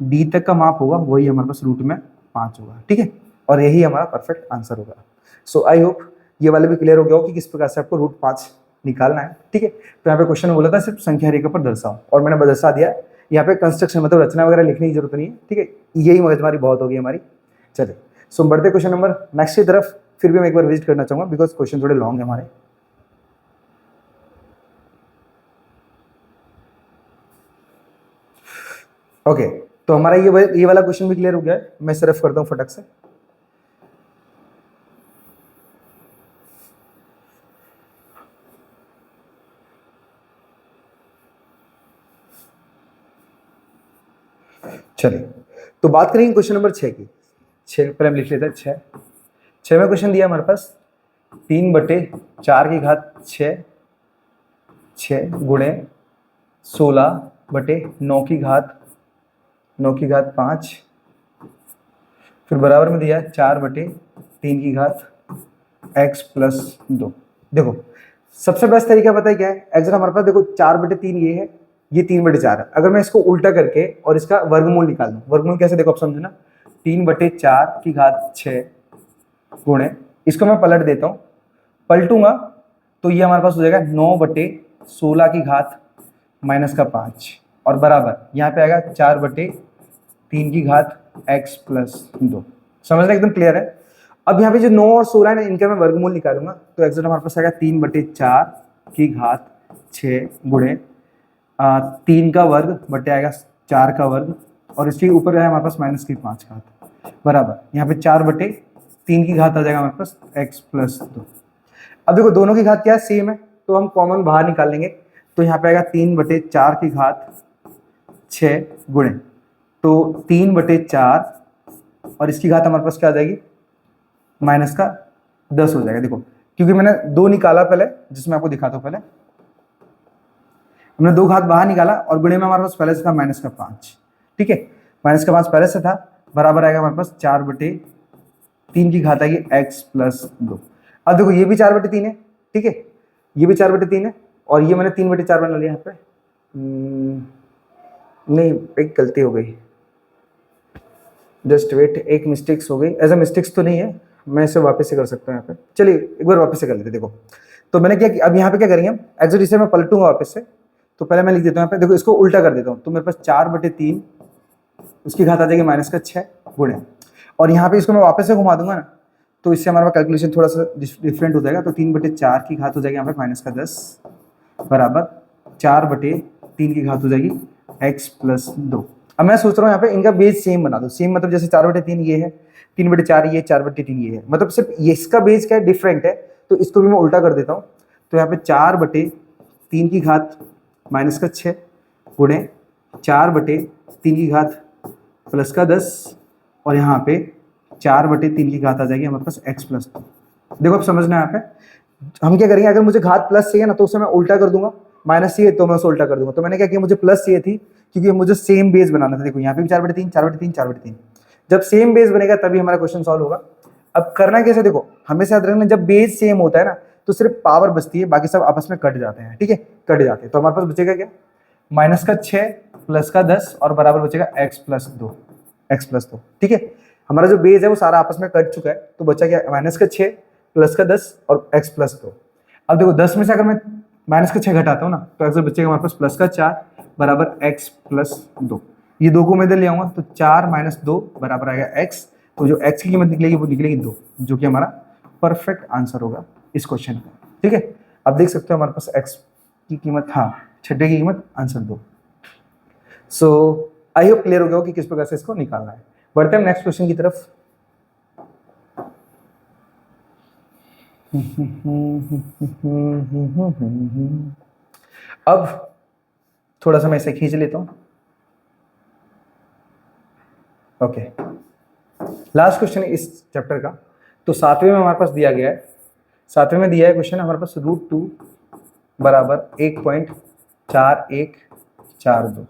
डी तक का माप होगा, वही हमारे पास रूट में 5 होगा, ठीक है। और यही हमारा परफेक्ट आंसर होगा। सो आई होप ये वाला भी क्लियर हो गया हो कि किस प्रकार से आपको रूट 5 निकालना है, ठीक है। तो यहाँ पे क्वेश्चन में बोला था सिर्फ संख्या रेखा पर दर्शाओ, और मैंने दर्शा दिया। यहाँ पे कंस्ट्रक्शन मतलब रचना वगैरह लिखने की जरूरत नहीं है, ठीक है, यही मगजमारी बहुत होगी हमारी। चलिए सो बढ़ते क्वेश्चन नंबर नेक्स्ट की तरफ, फिर भी मैं एक बार विजिट करना चाहूंगा बिकॉज क्वेश्चन थोड़े लॉन्ग है हमारे। ओके तो हमारा ये वाला क्वेश्चन भी क्लियर हो गया है, मैं सिर्फ करता हूँ फटक से। चलिए तो बात करेंगे क्वेश्चन नंबर 6 की। 6 पहले हम लिख लेते हैं। 6 में क्वेश्चन दिया हमारे पास 3/4 की घात 6 गुणे 16/9 की घात 5, फिर बराबर में दिया 4/3 की घात x + 2। देखो सबसे बेस्ट तरीका पता है क्या है, एक्स हमारे पास देखो 4/3 ये है, ये 3/4 है। अगर मैं इसको उल्टा करके और इसका वर्गमूल निकाल दूं, वर्गमूल कैसे, देखो आप समझो ना, 3/4 की घात 6 गुणे, इसको मैं पलट देता हूं, पलटूंगा तो ये हमारे पास हो जाएगा 9/16 की घात -5, और बराबर यहाँ पे आएगा 4/3 की घात x + 2। समझना एकदम क्लियर है। अब यहाँ पे जो 9 और 16 है ना, इनका मैं वर्गमूल निकालूंगा, तो एक्स हमारे पास आएगा 3/4 की घात 6 गुणे 3 का वर्ग बटे आएगा 4 का वर्ग, और इसके ऊपर है हमारे पास -5 घात, बराबर यहाँ पे 4/3 की घात आ जाएगा हमारे पास x + 2। अब देखो दोनों की घात क्या है, सेम है, तो हम कॉमन बाहर निकाल लेंगे, तो यहाँ पे आएगा 3/4 की घात 6 गुणे, तो 3/4 और इसकी घात हमारे पास क्या आ जाएगी, -10 हो जाएगा। देखो क्योंकि मैंने 2 निकाला पहले, जिसमें आपको दिखाता हूँ, पहले हमने 2 घात बाहर निकाला और गुणे में हमारे पास पहले से था -5, ठीक है, -5 पहले से था, बराबर आएगा हमारे पास 4/3 की घात आएगी x + 2। अब देखो ये भी 4/3 है, ठीक है, ये भी 4/3 है, और ये मैंने 3/4 बना लिया यहाँ पे। नहीं, एक गलती हो गई, जस्ट वेट, एक मिस्टेक्स हो गई। एज अ मिस्टेक्स तो नहीं है, मैं इसे वापस से कर सकता हूँ यहाँ पे। चलिए एक बार वापस से कर लेते। देखो तो मैंने क्या किया, अब यहाँ पे क्या करेंगे हम, एक्चुअली इसे मैं पलटूंगा वापस से। तो पहले मैं लिख देता हूँ यहाँ पे, देखो इसको उल्टा कर देता हूँ, तो मेरे पास 4/3 उसकी घात आ जाएगी -6 गुणे, और यहाँ पे इसको मैं वापस से घुमा दूंगा ना, तो इससे हमारा कैलकुलेशन थोड़ा सा डिफरेंट हो जाएगा। तो 3/4 की घात हो जाएगी यहाँ पे -10 बराबर 4/3 की घात हो जाएगी x+2। अब मैं सोच रहा हूँ यहाँ पे इनका बेस सेम बना दो, सेम मतलब जैसे 4/3 ये है, 3/4 ये, 4/3 ये है, मतलब सिर्फ ये इसका बेस क्या है, डिफरेंट है, तो इसको भी मैं उल्टा कर देता हूँ। तो यहाँ पे 4/3 की घात -6 गुणे 4/3 की घात +10, और यहाँ पे 4/3 की घात आ जाएगी हमारे पास x+2। देखो अब समझना है यहाँ पे, हम क्या करेंगे, अगर मुझे घात प्लस चाहिए ना तो उसे मैं उल्टा कर दूंगा, माइनस चाहिए तो मैं उसे उल्टा कर दूंगा। तो मैंने क्या किया, मुझे प्लस चाहिए थी क्योंकि मुझे सेम बेस बनाना था। देखो यहाँ पे भी 4/3, 4/3, 4/3, जब सेम बेस बनेगा तभी हमारा क्वेश्चन सॉल्व होगा। अब करना कैसे, देखो हमेशा याद रखना, जब बेस सेम होता है ना तो सिर्फ पावर बचती है, बाकी सब आपस में कट जाते हैं, ठीक है, कट जाते हैं। तो हमारे पास बचेगा क्या, -6 +10 और बराबर बचेगा x+2, x+2, ठीक है। हमारा जो बेस है वो सारा आपस में कट चुका है, तो बचा क्या, -6 +10 और x+2। अब देखो 10 में से अगर मैं -6 घटाता हूँ ना, तो आंसर बचेगा हमारे पास +4 बराबर x+2। ये दो को मैं इधर ले आऊंगा, तो 4 - 2 बराबर आएगा x। तो जो x की कीमत निकलेगी वो निकलेगी 2, जो कि हमारा परफेक्ट आंसर होगा इस क्वेश्चन का, ठीक है। अब देख सकते हो हमारे पास x की कीमत, हाँ, छठे की कीमत answer 2। So I hope clear हो गया हो कि किस प्रकार से इसको निकालना है। बढ़ते हैं नेक्स्ट क्वेश्चन की तरफ। अब थोड़ा सा मैं इसे खींच लेता हूं। ओके, लास्ट क्वेश्चन इस चैप्टर का। तो 7वें में हमारे पास दिया गया है, 7वें में दिया है क्वेश्चन हमारे पास √2 बराबर 1.4142,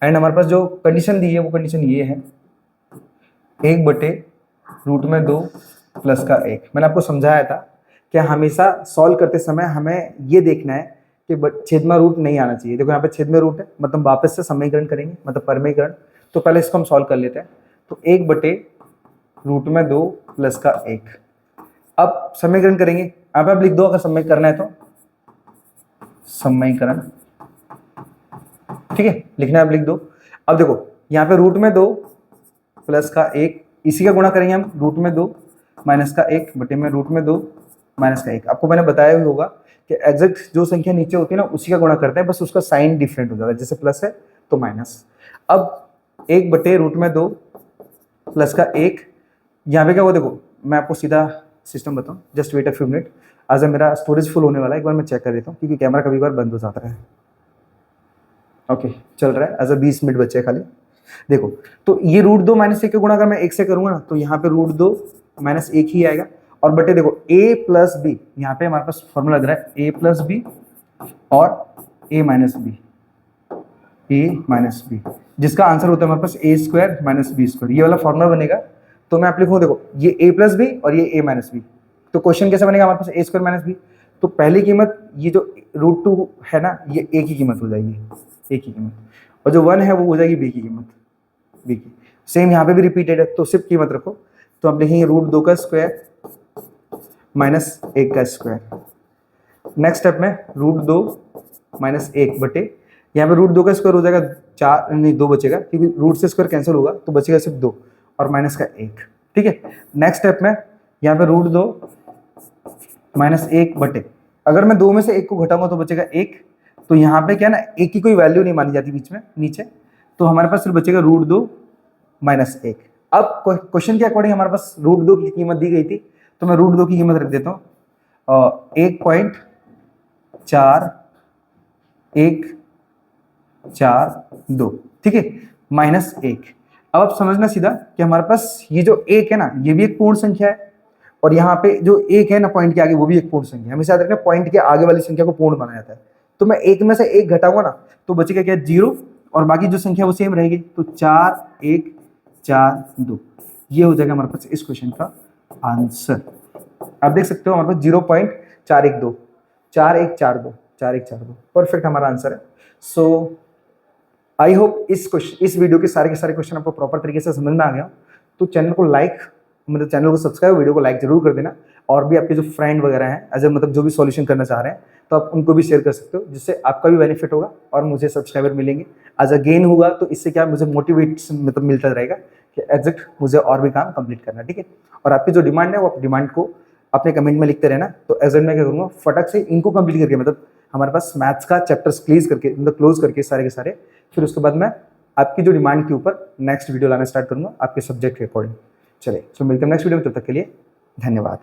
एंड हमारे पास जो कंडीशन दी है वो कंडीशन ये है, 1/√2 प्लस का 1। मैंने आपको समझाया था कि हमेशा सॉल्व करते समय हमें ये देखना है कि छेद में रूट नहीं आना चाहिए। देखो यहाँ पे छेद में रूट है, मतलब वापस से समीकरण करेंगे, मतलब परमीकरण। तो पहले इसको हम सॉल्व कर लेते हैं। तो 1/√2 प्लस का 1। अब समीकरण करेंगे, यहाँ पे आप लिख दो अगर समीकरण करना है तो, समीकरण, ठीक है, लिखना है आप लिख दो। अब देखो यहाँ पे √2 प्लस का 1, इसी का गुणा करेंगे हम, √2 माइनस का 1 बटे में √2 माइनस का 1। आपको मैंने बताया भी होगा कि एग्जैक्ट जो संख्या नीचे होती है ना उसी का गुणा करते हैं, बस उसका साइन डिफरेंट हो जाता है, जैसे प्लस है तो माइनस। अब 1/√2 प्लस का 1, यहाँ पे क्या हुआ, देखो मैं आपको सीधा सिस्टम बताऊँ, just wait a few minute. आज मेरा स्टोरेज फुल होने वाला है, एक बार मैं चेक कर देता हूँ क्योंकि कैमरा कभी बार बंद हो जाता है। ओके, चल रहा है, एज अ 20 मिनट बचे खाली। देखो तो ये √2 माइनस 1 का गुणा अगर मैं 1 से करूंगा ना, तो यहाँ पे √2 माइनस 1 ही आएगा, और बटे देखो a प्लस बी, यहाँ पे हमारे पास फॉर्मूला लग रहा है a प्लस बी और a माइनस बी, जिसका आंसर होता है हमारे पास a² माइनस b²। ये वाला फॉर्मूला बनेगा। तो मैं आप लिखूँ, देखो ये a प्लस बी और ये a माइनस बी। तो क्वेश्चन कैसे बनेगा हमारे पास, a² माइनस बी। तो पहली कीमत ये जो √2 है ना, ये a की कीमत हो जाएगी, a की कीमत, और जो 1 है वो हो जाएगी b की कीमत, b की। सेम यहाँ पे भी रिपीटेड है, तो सिर्फ कीमत रखो। तो आप लिखेंगे √2 का स्क्वायर माइनस 1 का स्क्वायर। नेक्स्ट स्टेप में √2 माइनस 1 बटे, यहाँ पे √2 का स्क्वायर हो जाएगा 4, नहीं 2 बचेगा क्योंकि रूट से स्क्वायर कैंसिल होगा, तो बचेगा सिर्फ 2 और माइनस का 1, ठीक है। नेक्स्ट स्टेप में यहाँ पे √2 माइनस 1 बटे, अगर मैं 2 में से 1 को घटाऊंगा तो बचेगा 1। तो यहाँ पे क्या ना, 1 की कोई वैल्यू नहीं मानी जाती बीच में नीचे, तो हमारे पास सिर्फ बचेगा √2 माइनस 1। अब क्वेश्चन के अकॉर्डिंग हमारे पास √2 की कीमत दी गई थी, तो मैं √2 की कीमत रख देता हूँ 1.4142, ठीक है, माइनस 1। अब आप समझना सीधा कि हमारे पास ये जो 1 है ना, ये भी एक पूर्ण संख्या है, और यहाँ पे जो 1 है ना पॉइंट के आगे, वो भी एक पूर्ण संख्या है। हमेशा याद रखना, पॉइंट के आगे वाली संख्या को पूर्ण माना जाता है। तो मैं 1 में से 1 घटाऊंगा ना, तो बचेगा क्या, 0, और बाकी जो संख्या वो सेम रहेगी। तो 4142, ये हो जाएगा हमारे पास इस क्वेश्चन का आंसर। आप देख सकते हो हमारे पास 0.412 4142 4142 परफेक्ट हमारा आंसर है। सो आई होप इस वीडियो के सारे क्वेश्चन आपको प्रॉपर तरीके से समझ में आ गया। तो चैनल को लाइक, मतलब चैनल को सब्सक्राइब, वीडियो को लाइक जरूर कर देना। और भी आपके जो फ्रेंड वगैरह हैं एज मतलब जो भी सॉल्यूशन करना चाह रहे हैं तो आप उनको भी शेयर कर सकते हो, जिससे आपका भी बेनिफिट होगा और मुझे सब्सक्राइबर मिलेंगे। एज अ गेन होगा तो इससे क्या मुझे मोटिवेट मतलब मिलता रहेगा कि एग्जैक्ट मुझे और भी काम कंप्लीट करना है, ठीक है। और आपकी जो डिमांड है वो आप डिमांड को अपने कमेंट में लिखते रहना। तो एग्जैक्ट मैं क्या करूँगा, फटक से इनको कंप्लीट करके, मतलब हमारे पास मैथ्स का चैप्टर्स क्लीज करके, मतलब क्लोज करके सारे के सारे, फिर उसके बाद मैं आपकी जो डिमांड के ऊपर नेक्स्ट वीडियो लाना स्टार्ट करूँगा आपके सब्जेक्ट के अकॉर्डिंग। चलिए तो मिलते हैं नेक्स्ट वीडियो में, तब तक के लिए धन्यवाद।